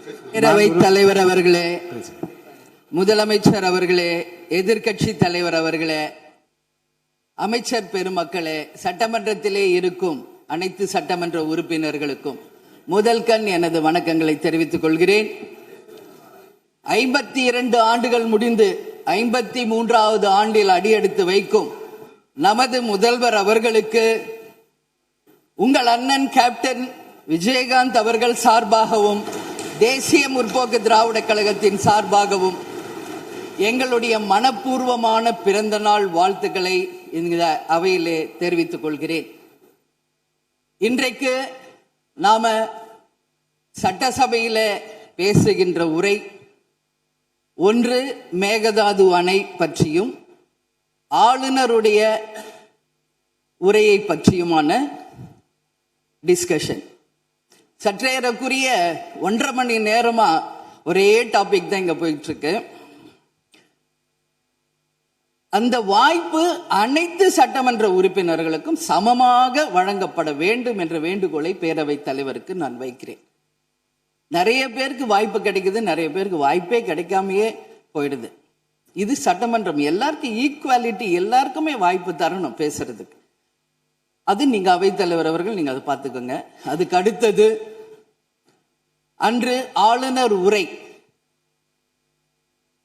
பேரவைத் தலைவர் அவர்களே, முதலமைச்சர் அவர்களே, எதிர்க்கட்சி தலைவர் அவர்களே, அமைச்சர் பெருமக்களே, சட்டமன்றத்திலே இருக்கும் அனைத்து சட்டமன்ற உறுப்பினர்களுக்கும் முதல் கண் எனது வணக்கங்களை தெரிவித்துக் கொள்கிறேன். 52 ஆண்டுகள் முடிந்து 53வது ஆண்டில் அடியெடுத்து வைக்கும் நமது முதல்வர் அவர்களுக்கு உங்கள் அண்ணன் கேப்டன் விஜயகாந்த் அவர்கள் சார்பாகவும் தேசிய முற்போக்கு திராவிட கழகத்தின் சார்பாகவும் எங்களுடைய மனப்பூர்வமான பிறந்த நாள் வாழ்த்துக்களை இந்த அவையிலே தெரிவித்துக் கொள்கிறேன். இன்றைக்கு நாம சட்டசபையில பேசுகின்ற உரை ஒன்று மேகதாது அணை பற்றியும் ஆளுநருடைய உரையை பற்றியுமான டிஸ்கஷன். சற்றேறக்குரிய 1.5 மணி நேரமா ஒரே டாபிக் தான் இங்க போயிட்டு இருக்கு. அந்த வாய்ப்பு அனைத்து சட்டமன்ற உறுப்பினர்களுக்கும் சமமாக வழங்கப்பட வேண்டும் என்ற வேண்டுகோளை பேரவைத் தலைவருக்கு நான் வைக்கிறேன். நிறைய பேருக்கு வாய்ப்பு கிடைக்குது, நிறைய பேருக்கு வாய்ப்பே கிடைக்காமையே போயிடுது. இது சட்டமன்றம், எல்லாருக்கும் ஈக்குவாலிட்டி, எல்லாருக்குமே வாய்ப்பு தரணும் பேசுறதுக்கு. அது நீங்க அவைத்தலைவர் அவர்கள் நீங்க அதை பார்த்துக்கோங்க. அதுக்கு அடுத்தது அன்று ஆளுநர் உரை,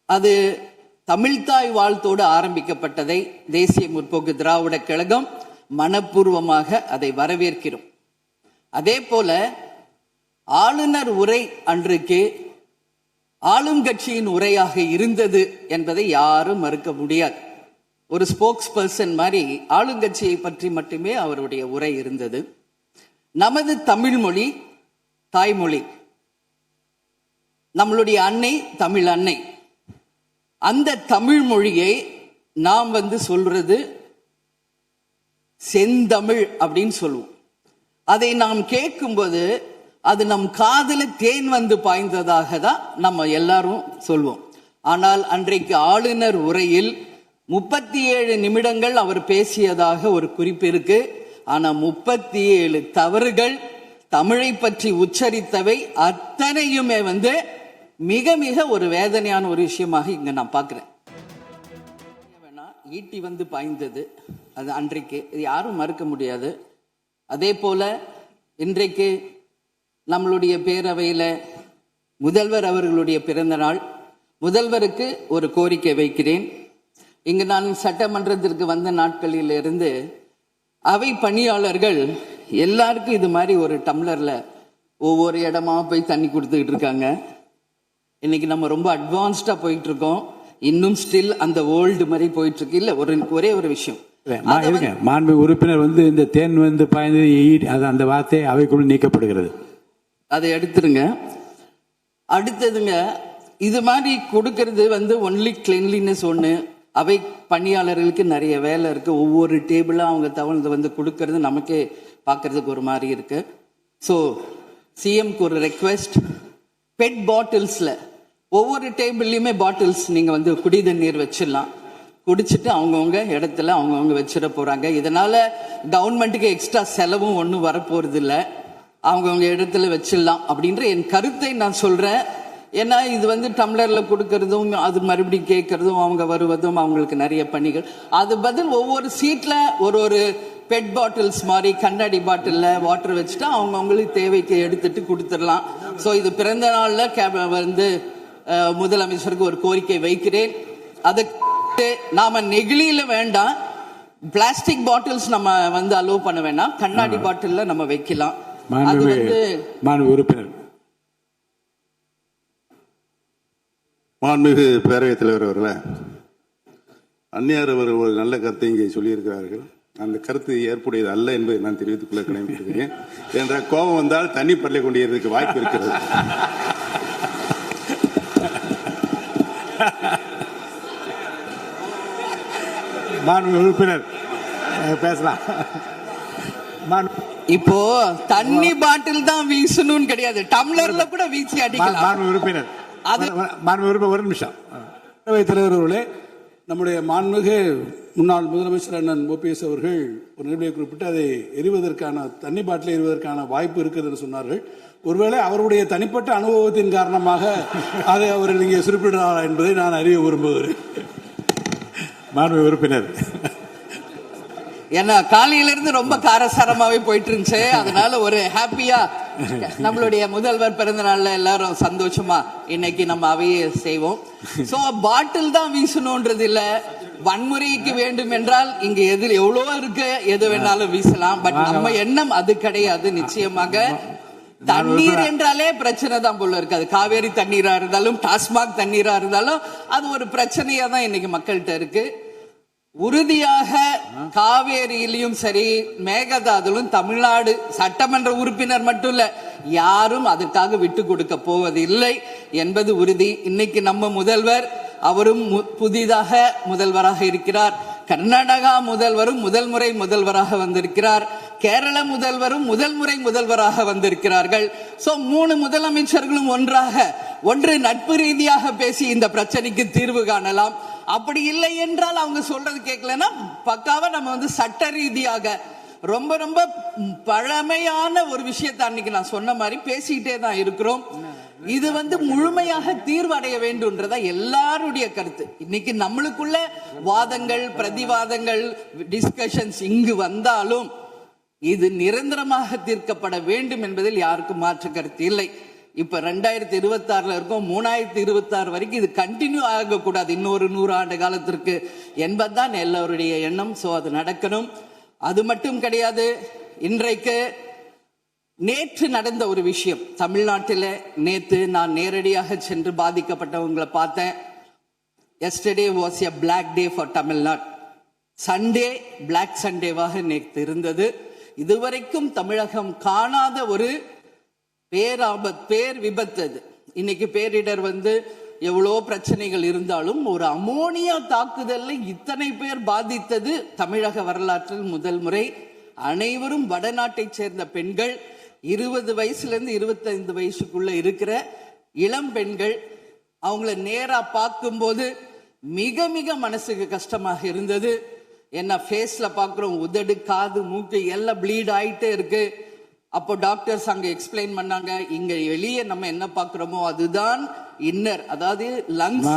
அது தமிழ்தாய் வாழ்த்தோடு ஆரம்பிக்கப்பட்டதை தேசிய முற்போக்கு திராவிட கழகம் மனப்பூர்வமாக அதை வரவேற்கிறோம். அதே போல ஆளுநர் உரை அன்றைக்கு ஆளும் கட்சியின் உரையாக இருந்தது என்பதை யாரும் மறுக்க முடியாது. ஒரு ஸ்போக்ஸ் பர்சன் மாதிரி ஆளுங்கட்சியை பற்றி மட்டுமே அவருடைய உரை இருந்தது. நமது தமிழ் மொழி தாய்மொழி, நம்மளுடைய அன்னை தமிழ் அன்னை. அந்த தமிழ் மொழியை நாம் சொல்றது செந்தமிழ் அப்படின்னு சொல்லுவோம். அதை நாம் கேட்கும்போது அது நம் காதல தேன் பாய்ந்ததாக தான் நம்ம எல்லாரும் சொல்வோம். ஆனால் அன்றைக்கு ஆளுநர் உரையில் 37 நிமிடங்கள் அவர் பேசியதாக ஒரு குறிப்பு இருக்கு. ஆனா 37 தவறுகள், தமிழை பற்றி உச்சரித்தவை அத்தனையுமே மிக மிக ஒரு வேதனையான ஒரு விஷயமாக இங்க நான் பார்க்கிறேன். ஈட்டி பாய்ந்தது அது அன்றைக்கு, யாரும் மறுக்க முடியாது. அதே போல இன்றைக்கு நம்மளுடைய பேரவையில முதல்வர் அவர்களுடைய பிறந்த நாள். முதல்வருக்கு ஒரு கோரிக்கை வைக்கிறேன். இங்கு நான் சட்டமன்றத்திற்கு வந்த நாட்களில் இருந்து அவை பணியாளர்கள் எல்லாருக்கும் இது மாதிரி ஒரு டம்ளர்ல ஒவ்வொரு இடமா போய் தண்ணி கொடுத்துக்கிட்டு இருக்காங்க. இன்னைக்கு நம்ம ரொம்ப அட்வான்ஸ்டா போயிட்டு இருக்கோம். இன்னும் ஸ்டில் அந்த ஓல்டு மாதிரி போயிட்டு இருக்கு. இல்ல ஒரே ஒரு விஷயம், மாண்பு உறுப்பினர் இந்த தேன் பாய்ந்து அந்த வார்த்தை அவைக்குள் நீக்கப்படுகிறது. அதை எடுத்துருங்க. அடுத்ததுங்க, இது மாதிரி கொடுக்கறது ஒன்லி கிளீன்லினஸ் ஒண்ணு. அவை பணியாளர்களுக்கு நிறைய வேலை இருக்கு. ஒவ்வொரு டேபிளா அவங்க தவழ்ந்து கொடுக்கறது நமக்கே பார்க்கறதுக்கு ஒரு மாதிரி இருக்கு. ஸோ சிஎம்க்கு ஒரு ரெக்வெஸ்ட், பெட் பாட்டில்ஸ்ல ஒவ்வொரு டேபிள்லயுமே பாட்டில்ஸ் நீங்க குடி தண்ணீர் வச்சிடலாம். குடிச்சிட்டு அவங்கவுங்க இடத்துல அவங்கவுங்க வச்சிட போறாங்க. இதனால கவர்மெண்ட்டுக்கு எக்ஸ்ட்ரா செலவும் ஒன்றும் வரப்போறது இல்லை. அவங்கவுங்க இடத்துல வச்சிடலாம் அப்படின்ற என் கருத்தை நான் சொல்றேன். ஏன்னா இது டம்ளர்ல கொடுக்கறதும் அது மறுபடியும் கேட்கறதும் அவங்க வருவதும் அவங்களுக்கு நிறைய பணிகள். அது பதில் ஒவ்வொரு சீட்ல ஒரு பெட் பாட்டில்ஸ் மாதிரி கண்ணாடி பாட்டில்ல வாட்டர் வச்சுட்டு அவங்களுக்கு தேவைக்கு எடுத்துட்டு கொடுத்துடலாம். ஸோ இது பிறந்த நாள்ல முதலமைச்சருக்கு ஒரு கோரிக்கை வைக்கிறேன். அதுக்கு நாம நெகிழியில வேண்டாம், பிளாஸ்டிக் பாட்டில்ஸ் நம்ம அலோவ் பண்ண வேண்டாம், கண்ணாடி பாட்டில்ல நம்ம வைக்கலாம். உறுப்பினர் மாண்புமிகு பேரவைத் தலைவர் அவர்களே, அந்நியார் அவர்கள் ஒரு நல்ல கருத்தை இங்கே சொல்லியிருக்கிறார்கள். அந்த கருத்து ஏற்புடையது அல்ல என்பதை நான் தெரிவித்துக் கொள்ள கடமைப்பட்டிருக்கிறேன். என்ற கோபம் வந்தால் தண்ணி பரலை கொண்டிருக்க வாய்ப்பு இருக்கிறது. உறுப்பினர் பேசலாம். இப்போ தண்ணி பாட்டில் தான் வீசணும் கிடையாது, டம்ளர்ல கூட வீசி அடிக்கலாம். உறுப்பினர் ஒரு நிமிஷம். தலைவர் அவர்களே, நம்முடைய மாண்புமிகு முன்னாள் முதலமைச்சர் அண்ணன் ஓபிஎஸ் அவர்கள் ஒரு நிலையை குறிப்பிட்டு அதை எரிவதற்கான தண்ணி பாட்டிலை எரிவதற்கான வாய்ப்பு இருக்கிறது என்று சொன்னார்கள். ஒருவேளை அவருடைய தனிப்பட்ட அனுபவத்தின் காரணமாக அதை அவர் இங்கே குறிப்பிடுறாரா என்பதை நான் அறிய விரும்புகிறேன். மாண்பு உறுப்பினர். ஏன்னா காலையில இருந்து ரொம்ப காரசாரமாவே போயிட்டு இருந்துச்சு. அதனால ஒரு ஹாப்பியா நம்மளுடைய முதல்வர் பிறந்த நாள்ல எல்லாரும் சந்தோஷமா இன்னைக்கு நம்ம அவையே செய்வோம். சோ பாட்டில் தான் வீசணும்ன்றது இல்ல, வன்முறைக்கு வேண்டும் என்றால் இங்க எதில் எவ்வளவோ இருக்கு, எது வேணாலும் வீசலாம். பட் நம்ம எண்ணம் அது கிடையாது. நிச்சயமாக தண்ணீர் என்றாலே பிரச்சனை தான் போல இருக்கு. அது காவேரி தண்ணீரா இருந்தாலும் டாஸ்மாக் தண்ணீரா இருந்தாலும் அது ஒரு பிரச்சனையா தான் இன்னைக்கு மக்கள்கிட்ட இருக்கு. உறுதியாக காவேரியிலும் சரி மேகதாதுலும் தமிழ்நாடு சட்டமன்ற உறுப்பினர் மட்டும் இல்ல, யாரும் அதுக்காக விட்டு கொடுக்க போவதில்லை என்பது உறுதி. இன்னைக்கு நம்ம முதல்வர் அவரும் புதிதாக முதல்வராக இருக்கிறார். கர்நாடகா முதல்வரும் முதல் முறை முதல்வராக வந்திருக்கிறார். கேரள முதல்வரும் முதல் முறை முதல்வராக வந்திருக்கிறார்கள். சோ 3 முதலமைச்சர்களும் ஒன்று நட்பு ரீதியாக பேசி இந்த பிரச்சனைக்கு தீர்வு காணலாம். அப்படி இல்லை என்றால் அவங்க சொல்றது கேட்கலன்னா பக்காவா நம்ம சட்ட ரீதியாக ரொம்ப ரொம்ப பழமையான ஒரு விஷயத்தை அன்னைக்கு நான் சொன்ன மாதிரி பேசிக்கிட்டே தான் இருக்கிறோம். இது முழுமையாக தீர்வடைய வேண்டும்ன்றதா எல்லாருடைய கருத்து. இன்னைக்கு நம்மளுக்குள்ள வாதங்கள் பிரதிவாதங்கள் டிஸ்கஷன்ஸ் இங்கு வந்தாலும் இது நிரந்தரமாக தீர்க்கப்பட வேண்டும் என்பதில் யாருக்கும் மாற்று கருத்து இல்லை. இப்ப 2026 இருக்கும், 2026 வரைக்கும் இது கண்டினியூ ஆகக்கூடாது, இன்னொரு 100 ஆண்டு காலத்திற்கு என்பதுதான் எல்லோருடைய எண்ணம். சோ அது நடக்கணும். அது மட்டும் கிடையாது, இன்றைக்கு நேற்று நடந்த ஒரு விஷயம் தமிழ்நாட்டில். நேற்று நான் நேரடியாக சென்று பாதிக்கப்பட்டவங்களை பார்த்தேன். Yesterday was a black day for Tamil Nadu. Sunday black சண்டேவாக நேற்று இருந்தது. இதுவரைக்கும் தமிழகம் காணாத ஒரு பேர் விபத்து அது. இன்னைக்கு பேரிடர் எவ்வளோ பிரச்சனைகள் இருந்தாலும் ஒரு அமோனியா தாக்குதல்ல இத்தனை பேர் பாதித்தது தமிழக வரலாற்றில் முதல் முறை. அனைவரும் வடநாட்டை சேர்ந்த பெண்கள், 20 வயசுல இருந்து 25 வயசுக்குள்ள இருக்கிற இளம் பெண்கள். அவங்கள நேரா பார்க்கும்போது மிக மிக மனசுக்கு கஷ்டமாக இருந்தது. என்ன ஃபேஸ்ல பாக்குறோம், உதடு காது மூக்கு எல்லாம் ப்ளீட் ஆயிட்டே இருக்கு. அப்போ டாக்டர்ஸ் அங்க எக்ஸ்பிளைன் பண்ணாங்க, இங்க வெளியே நம்ம என்ன பாக்குறோமோ அதுதான் இன்னர், அதாவது லங்ஸ்.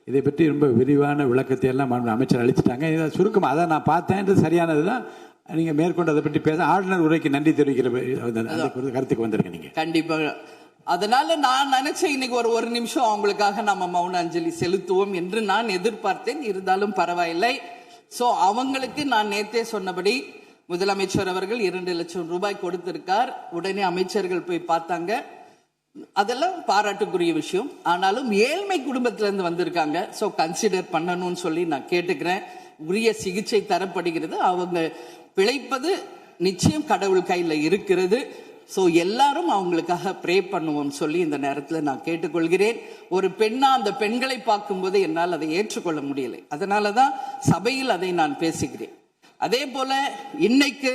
இதை பற்றி ரொம்ப விரிவான விளக்கத்தை எல்லாம் அமைச்சர் அளிச்சுட்டாங்க. இதை சுருக்கம் அதை நான் பார்த்தேன், சரியானதுதான். நீங்க மேற்கொண்டு அதை பற்றி பேச ஆளுநர் உரைக்கு நன்றி தெரிவிக்கிற கருத்துக்கு வந்திருக்கீங்க நீங்க. கண்டிப்பா. அதனால நான் நினைச்சேன் இன்னைக்கு ஒரு நிமிஷம் அவங்களுக்காக நம்ம மௌன அஞ்சலி செலுத்துவோம் என்று நான் எதிர்பார்த்தேன். இருந்தாலும் பரவாயில்லை. சோ அவங்களுக்கு நான் நேத்தே சொன்னபடி முதலமைச்சர் அவர்கள் 2 லட்சம் ரூபாய் கொடுத்திருக்கார். உடனே அமைச்சர்கள் போய் பார்த்தாங்க. அதெல்லாம் பாராட்டுக்குரிய விஷயம். ஆனாலும் ஏழ்மை குடும்பத்திலிருந்து வந்திருக்காங்க. சோ கன்சிடர் பண்ணணும்னு சொல்லி நான் கேட்டுக்கிறேன். உரிய சிகிச்சை தரப்படுகிறது. அவங்க பிழைப்பது நிச்சயம் கடவுள் கையில இருக்கிறது. சோ எல்லாரும் அவங்களுக்காக ப்ரே பண்ணுவோம் சொல்லி இந்த நேரத்தில் நான் கேட்டுக்கொள்கிறேன். ஒரு பெண்ணா அந்த பெண்களை பார்க்கும்போது என்னால் அதை ஏற்றுக்கொள்ள முடியலை. அதனாலதான் சபையில் அதை நான் பேசுகிறேன். அதே போல இன்னைக்கு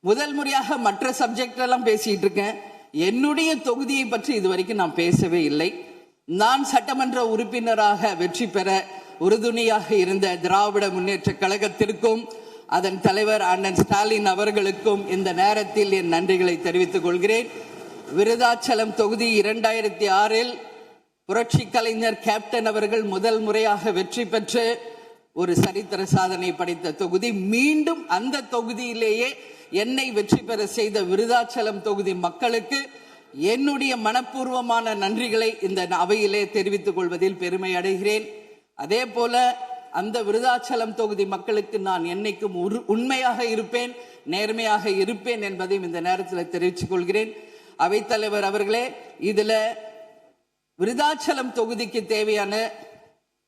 முதல் முறையாக மற்ற சப்ஜெக்ட் எல்லாம் பேசிட்டு இருக்கேன். என்னுடைய தொகுதியை பற்றி இதுவரைக்கும் நான் பேசவே இல்லை. நான் சட்டமன்ற உறுப்பினராக வெற்றி பெற உறுதுணையாக இருந்த திராவிட முன்னேற்ற கழகத்திற்கும் அதன் தலைவர் அண்ணன் ஸ்டாலின் அவர்களுக்கும் இந்த நேரத்தில் என் நன்றிகளை தெரிவித்துக் கொள்கிறேன். விருதாச்சலம் தொகுதி 2006 புரட்சி கலைஞர் கேப்டன் அவர்கள் முதல் முறையாக வெற்றி பெற்று ஒரு சரித்திர சாதனை படைத்த தொகுதி. மீண்டும் அந்த தொகுதியிலேயே என்னை வெற்றி பெற செய்த விருதாச்சலம் தொகுதி மக்களுக்கு என்னுடைய மனப்பூர்வமான நன்றிகளை இந்த அவையிலே தெரிவித்துக் கொள்வதில் பெருமை அடைகிறேன். அதே போல அந்த விருதாச்சலம் தொகுதி மக்களுக்கு நான் என்னைக்கும் உண்மையாக இருப்பேன், நேர்மையாக இருப்பேன் என்பதையும் இந்த நேரத்தில் தெரிவித்துக் கொள்கிறேன். அவைத்தலைவர் அவர்களே, இதுல விருதாச்சலம் தொகுதிக்கு தேவையான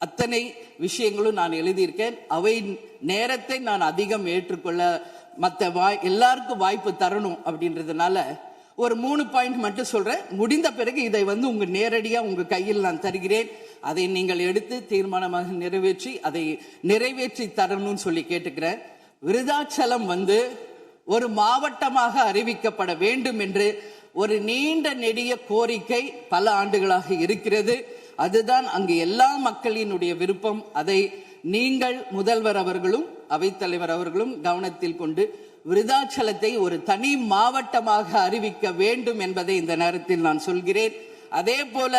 அத்தனை விஷயங்களும் நான் எழுதியிருக்கேன். அவை நேரத்தை நான் அதிகம் ஏற்றுக்கொள்ள எல்லாருக்கும் வாய்ப்பு தரணும் அப்படின்றதுனால ஒரு 3 பாயிண்ட் மட்டும் சொல்றேன். முடிந்த பிறகு இதை உங்க நேரடியா உங்க கையில் நான் தருகிறேன். அதை நீங்கள் எடுத்து தீர்மானமாக நிறைவேற்றி தரணும்னு சொல்லி கேட்டுக்கிறேன். விருதாச்சலம் ஒரு மாவட்டமாக அறிவிக்கப்பட வேண்டும் என்று ஒரு நீண்ட நெடிய கோரிக்கை பல ஆண்டுகளாக இருக்கிறது. அதுதான் அங்கு எல்லா மக்களினுடைய விருப்பம். அதை நீங்கள் முதல்வர் அவர்களும் அவைத்தலைவர் அவர்களும் கவனத்தில் கொண்டு விருதாச்சலத்தை ஒரு தனி மாவட்டமாக அறிவிக்க வேண்டும் என்பதை இந்த நேரத்தில் நான் சொல்கிறேன். அதே போல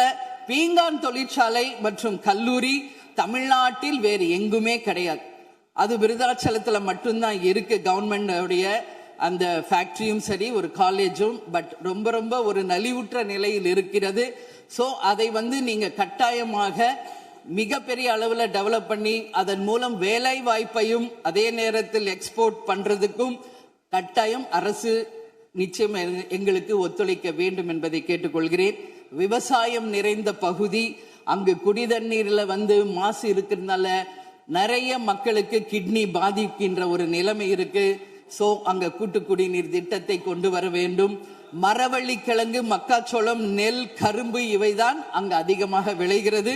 பீங்கான் தொழிற்சாலை மற்றும் கல்லூரி தமிழ்நாட்டில் வேறு எங்குமே கிடையாது. அது விருதாச்சலத்துல மட்டும்தான் இருக்கு. கவர்மெண்ட் அந்த ஃபேக்டரியும் சரி, ஒரு காலேஜும், பட் ரொம்ப ரொம்ப ஒரு நலிவுற்ற நிலையில் இருக்கிறது. சோ அதை நீங்க கட்டாயமாக மிகப்பெரிய அளவில் டெவலப் பண்ணி அதன் மூலம் வேலை வாய்ப்பையும் அதே நேரத்தில் எக்ஸ்போர்ட் பண்றதுக்கும் கட்டாயம் அரசு நிச்சயம் எங்களுக்கு ஒத்துழைக்க வேண்டும் என்பதை கேட்டுக்கொள்கிறேன். விவசாயம் நிறைந்த பகுதி, அங்கு குடிதண்ணீர்ல மாசு இருக்கிறதுனால நிறைய மக்களுக்கு கிட்னி பாதிக்கின்ற ஒரு நிலைமை இருக்கு. சோ அங்க கூட்டு குடிநீர் திட்டத்தை கொண்டு வர வேண்டும். மரவள்ளி கிழங்கு, மக்காச்சோளம், நெல், கரும்பு இவைதான் அங்கு அதிகமாக விளைகிறது.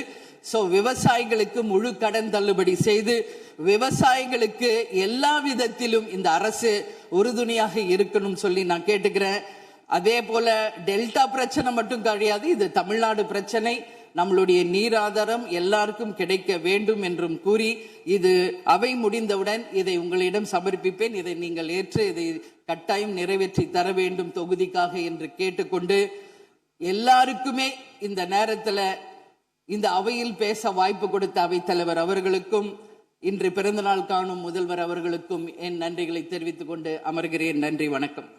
சோ விவசாயிகளுக்கு முழு கடன் தள்ளுபடி செய்து விவசாயிகளுக்கு எல்லா விதத்திலும் இந்த அரசு உறுதுணையாக இருக்கணும் சொல்லி நான் கேட்டுக்கிறேன். அதே போல டெல்டா பிரச்சனை மட்டும் கிடையாது, இது தமிழ்நாடு பிரச்சனை. நம்மளுடைய நீர் ஆதாரம் எல்லாருக்கும் கிடைக்க வேண்டும் என்றும் கூறி, இது அவை முடிந்தவுடன் இதை உங்களிடம் சமர்ப்பிப்பேன். இதை நீங்கள் ஏற்று இதை கட்டாயம் நிறைவேற்றி தர வேண்டும் தொகுதிக்காக என்று கேட்டுக்கொண்டு, எல்லாருக்குமே இந்த நேரத்தில் இந்த அவையில் பேச வாய்ப்பு கொடுத்த அவைத்தலைவர் அவர்களுக்கும், இன்று பிறந்தநாள் காணும் முதல்வர் அவர்களுக்கும் என் நன்றிகளை தெரிவித்துக் கொண்டு அமர்கிறேன். நன்றி, வணக்கம்.